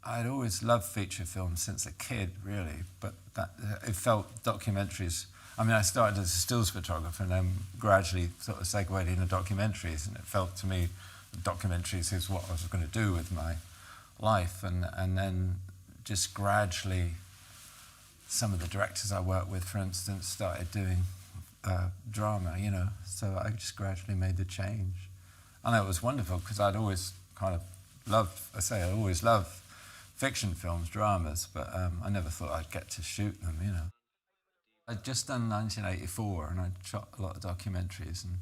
I'd always loved feature films since a kid, really, but it felt documentaries. I mean, I started as a stills photographer and then gradually sort of segued into documentaries, and it felt to me documentaries is what I was going to do with my life, and then just gradually some of the directors I worked with, for instance, started doing drama, you know, so I just gradually made the change. And it was wonderful because I'd always kind of loved, I always loved fiction films, dramas, but I never thought I'd get to shoot them, you know. I'd just done 1984 and I'd shot a lot of documentaries, and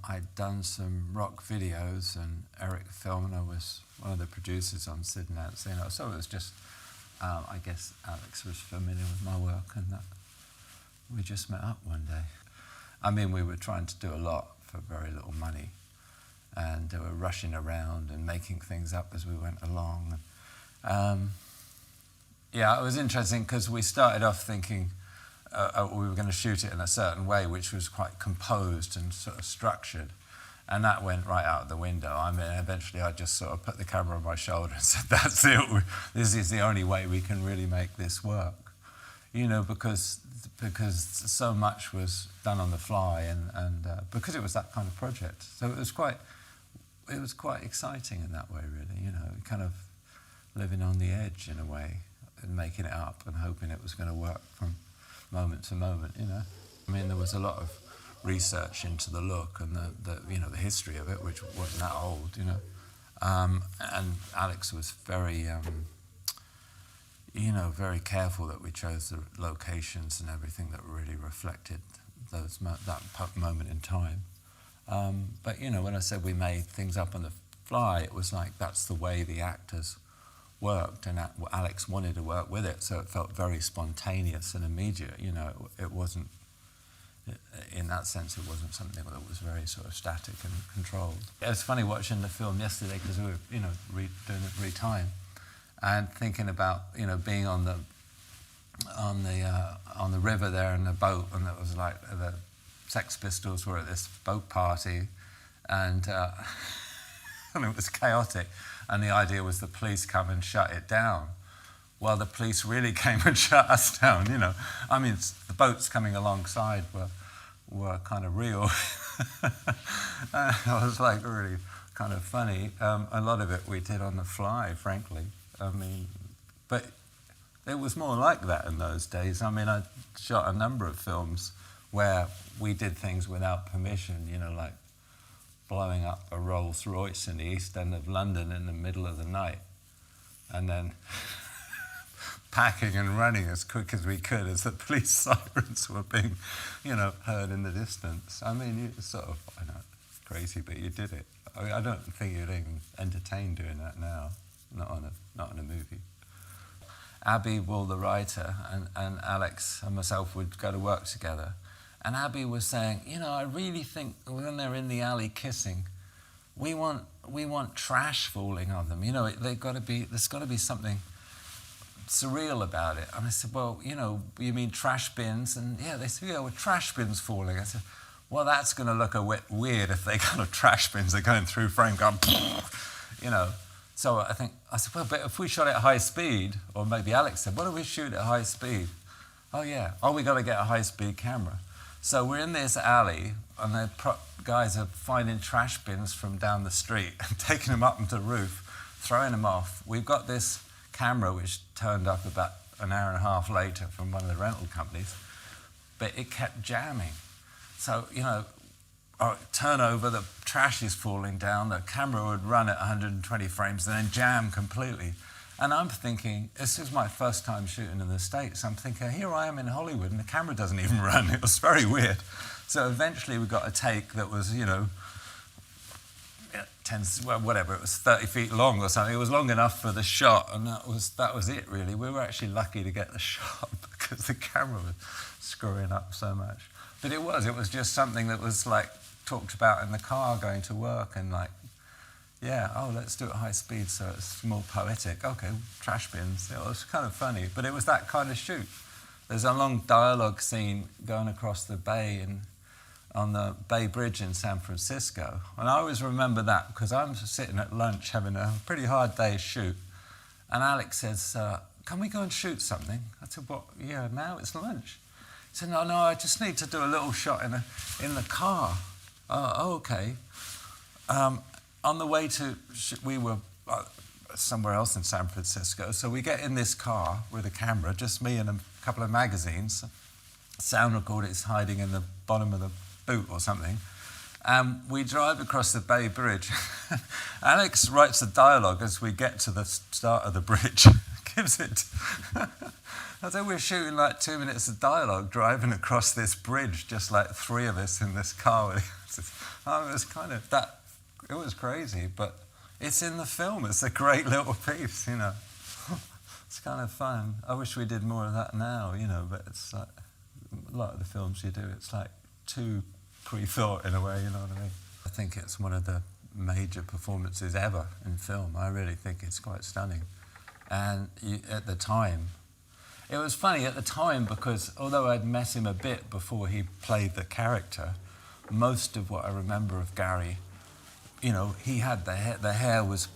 I'd done some rock videos, and Eric Filmer was one of the producers on Sid and Nancy, you know, so it was just, I guess Alex was familiar with my work, and that we just met up one day. I mean, we were trying to do a lot for very little money, and we were rushing around and making things up as we went along. Yeah, it was interesting because we started off thinking we were going to shoot it in a certain way, which was quite composed and sort of structured, and that went right out the window. I mean, eventually I just sort of put the camera on my shoulder and said, that's it, this is the only way we can really make this work. You know, because so much was done on the fly, and because it was that kind of project. So it was quite exciting in that way, really, you know, kind of living on the edge in a way and making it up and hoping it was going to work from moment to moment, you know. I mean, there was a lot of research into the look and the you know, the history of it, which wasn't that old, you know. And Alex was very, you know, very careful that we chose the locations and everything that really reflected that moment in time. But, you know, when I said we made things up on the fly, it was like that's the way the actors worked, and Alex wanted to work with it, so it felt very spontaneous and immediate. You know, it wasn't, in that sense, it wasn't something that was very sort of static and controlled. It was funny watching the film yesterday because we were, you know, doing it re-time, and thinking about, you know, being on the river there in the boat, and it was like the Sex Pistols were at this boat party, and and it was chaotic. And the idea was the police come and shut it down. Well, the police really came and shut us down, you know. I mean, the boats coming alongside were kind of real. It was like really kind of funny. A lot of it we did on the fly, frankly. I mean, but it was more like that in those days. I mean, I shot a number of films where we did things without permission, you know, like blowing up a Rolls Royce in the East End of London in the middle of the night, and then packing and running as quick as we could as the police sirens were being, you know, heard in the distance. I mean, you sort of, I know, it's crazy, but you did it. I mean, I don't think you'd even entertain doing that now, not on a movie. Abbe Wool, the writer, and Alex and myself would go to work together. And Abbe was saying, you know, I really think when they're in the alley kissing, we want trash falling on them. You know, there's got to be something surreal about it. And I said, well, you know, you mean trash bins? And yeah, they said, yeah, with trash bins falling. I said, well, that's going to look a bit weird if they kind of trash bins are going through frame, going, you know. So I said, well, but if we shot it at high speed, or maybe Alex said, what do we shoot at high speed? Oh, yeah. Oh, we got to get a high-speed camera. So we're in this alley, and the guys are finding trash bins from down the street and taking them up onto the roof, throwing them off. We've got this camera which turned up about an hour and a half later from one of the rental companies, but it kept jamming. So, you know, turnover, the trash is falling down, the camera would run at 120 frames and then jam completely. And I'm thinking, this is my first time shooting in the States. I'm thinking, here I am in Hollywood and the camera doesn't even run. It was very weird. So eventually we got a take that was, you know, whatever, it was 30 feet long or something. It was long enough for the shot, and that was it, really. We were actually lucky to get the shot because the camera was screwing up so much. But it was just something that was like talked about in the car going to work, and like, yeah, oh, let's do it at high speed so it's more poetic. Okay, trash bins. It was kind of funny, but it was that kind of shoot. There's a long dialogue scene going across the bay on the Bay Bridge in San Francisco. And I always remember that because I'm sitting at lunch having a pretty hard day's shoot, And Alex says, can we go and shoot something? I said, what, yeah, now it's lunch. He said, no, I just need to do a little shot in the car. Oh, okay. On the way to, we were somewhere else in San Francisco, so we get in this car with a camera, just me and a couple of magazines. Sound recorder is hiding in the bottom of the boot or something. We drive across the Bay Bridge. Alex writes a dialogue as we get to the start of the bridge. Gives it. I think we're shooting like 2 minutes of dialogue driving across this bridge, just like 3 of us in this car. It was kind of that. It was crazy, but it's in the film. It's a great little piece, you know. It's kind of fun. I wish we did more of that now, you know. But it's like a lot of the films you do. It's like too pre-thought in a way, you know what I mean? I think it's one of the major performances ever in film. I really think it's quite stunning. And at the time, it was funny at the time because although I'd met him a bit before he played the character, most of what I remember of Gary, you know, he had the hair was,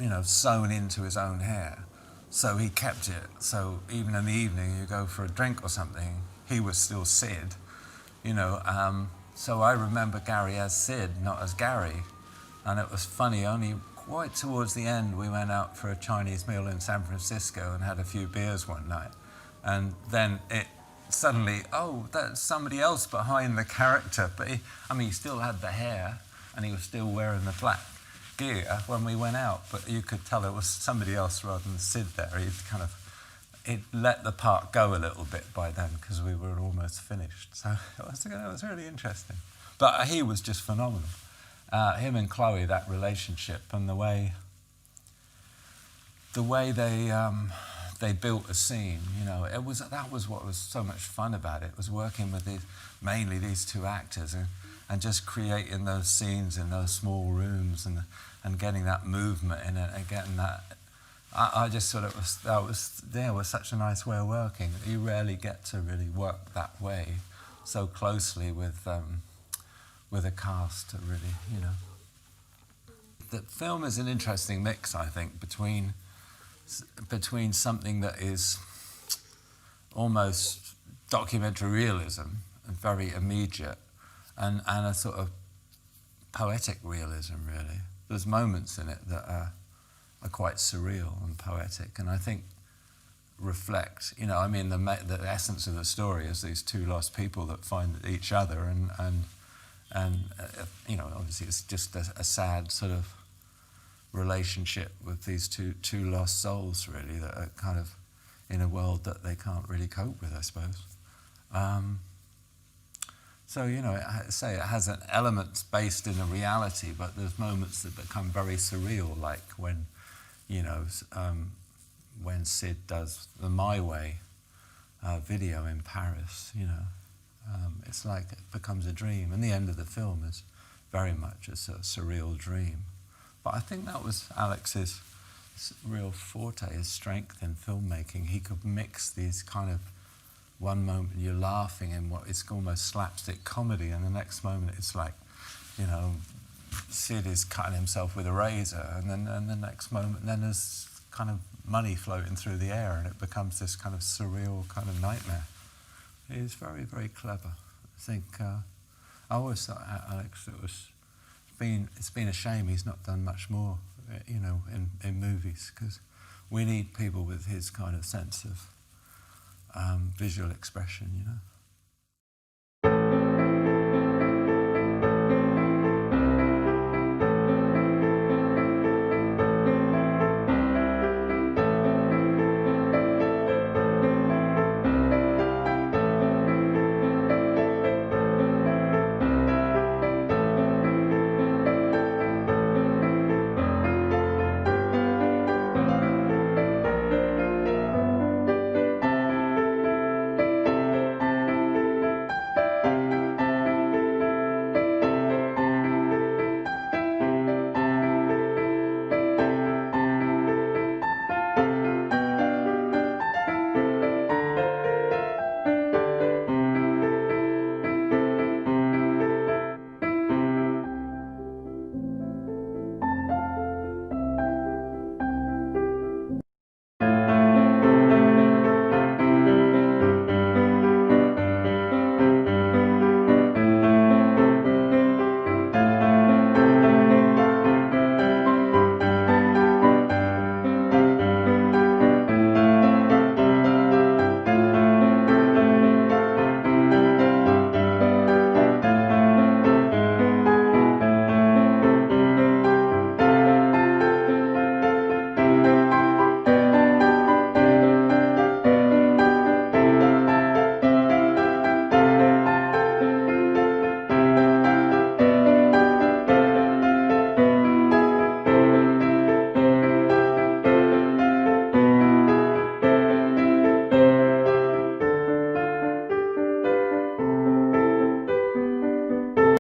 you know, sewn into his own hair. So he kept it. So even in the evening, you go for a drink or something, he was still Sid, you know. So I remember Gary as Sid, not as Gary. And it was funny, only quite towards the end, we went out for a Chinese meal in San Francisco and had a few beers one night. And then it suddenly, oh, that's somebody else behind the character. But he still had the hair and he was still wearing the black gear when we went out. But you could tell it was somebody else rather than Sid there. It let the part go a little bit by then because we were almost finished. So it was really interesting. But he was just phenomenal. Him and Chloe, that relationship and the way they built a scene, you know, that was what was so much fun about it, was working with mainly these 2 actors and just creating those scenes in those small rooms and getting that movement in it and getting that. I just thought it was such a nice way of working. You rarely get to really work that way so closely with a cast to really, you know. The film is an interesting mix, I think, between something that is almost documentary realism and very immediate and a sort of poetic realism, really. There's moments in it that are quite surreal and poetic, and I think reflect, you know, I mean, the essence of the story is these 2 lost people that find each other and you know, obviously it's just a sad sort of relationship with these two lost souls, really, that are kind of in a world that they can't really cope with, I suppose. So, you know, it has an element based in a reality, but there's moments that become very surreal, like when, you know, when Sid does the My Way video in Paris, you know. It's like it becomes a dream, and the end of the film is very much a sort of surreal dream. But I think that was Alex's real forte, his strength in filmmaking. He could mix these kind of, one moment you're laughing in what is almost slapstick comedy, and the next moment it's like, you know, Sid is cutting himself with a razor, and then the next moment, then there's kind of money floating through the air, and it becomes this kind of surreal kind of nightmare. He's very, very clever. I think I always thought Alex, it's been a shame he's not done much more, you know, in movies, because we need people with his kind of sense of visual expression, you know.